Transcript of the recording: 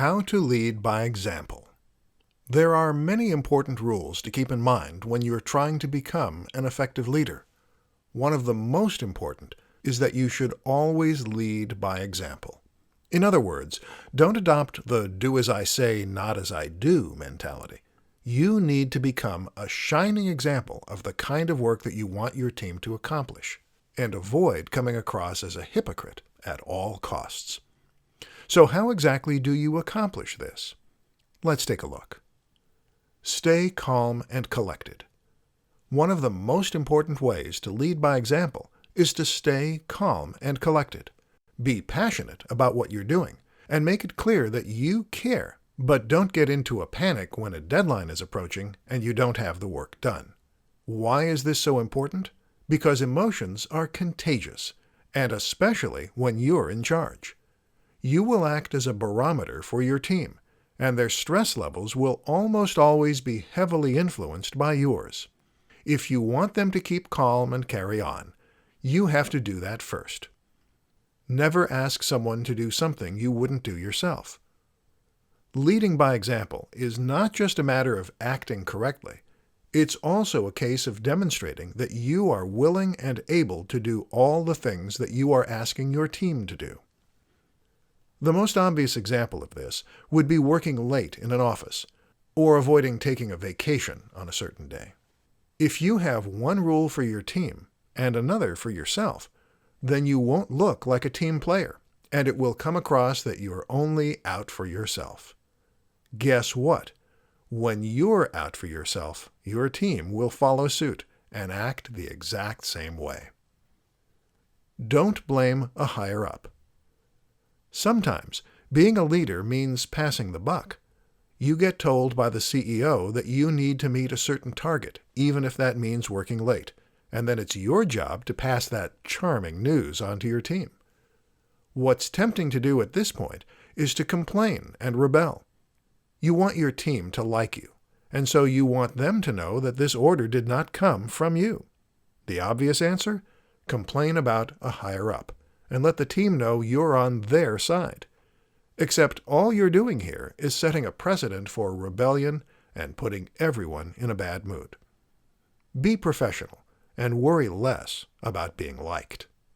How to lead by example. There are many important rules to keep in mind when you're trying to become an effective leader. One of the most important is that you should always lead by example. In other words, don't adopt the do as I say, not as I do mentality. You need to become a shining example of the kind of work that you want your team to accomplish, and avoid coming across as a hypocrite at all costs. So how exactly do you accomplish this? Let's take a look. Stay calm and collected. One of the most important ways to lead by example is to stay calm and collected. Be passionate about what you're doing and make it clear that you care, but don't get into a panic when a deadline is approaching and you don't have the work done. Why is this so important? Because emotions are contagious, and especially when you're in charge. You will act as a barometer for your team, and their stress levels will almost always be heavily influenced by yours. If you want them to keep calm and carry on, you have to do that first. Never ask someone to do something you wouldn't do yourself. Leading by example is not just a matter of acting correctly. It's also a case of demonstrating that you are willing and able to do all the things that you are asking your team to do. The most obvious example of this would be working late in an office, or avoiding taking a vacation on a certain day. If you have one rule for your team and another for yourself, then you won't look like a team player, and it will come across that you're only out for yourself. Guess what? When you're out for yourself, your team will follow suit and act the exact same way. Don't blame a higher-up. Sometimes, being a leader means passing the buck. You get told by the CEO that you need to meet a certain target, even if that means working late, and then it's your job to pass that charming news on to your team. What's tempting to do at this point is to complain and rebel. You want your team to like you, and so you want them to know that this order did not come from you. The obvious answer? Complain about a higher-up, and let the team know you're on their side. Except all you're doing here is setting a precedent for rebellion and putting everyone in a bad mood. Be professional and worry less about being liked.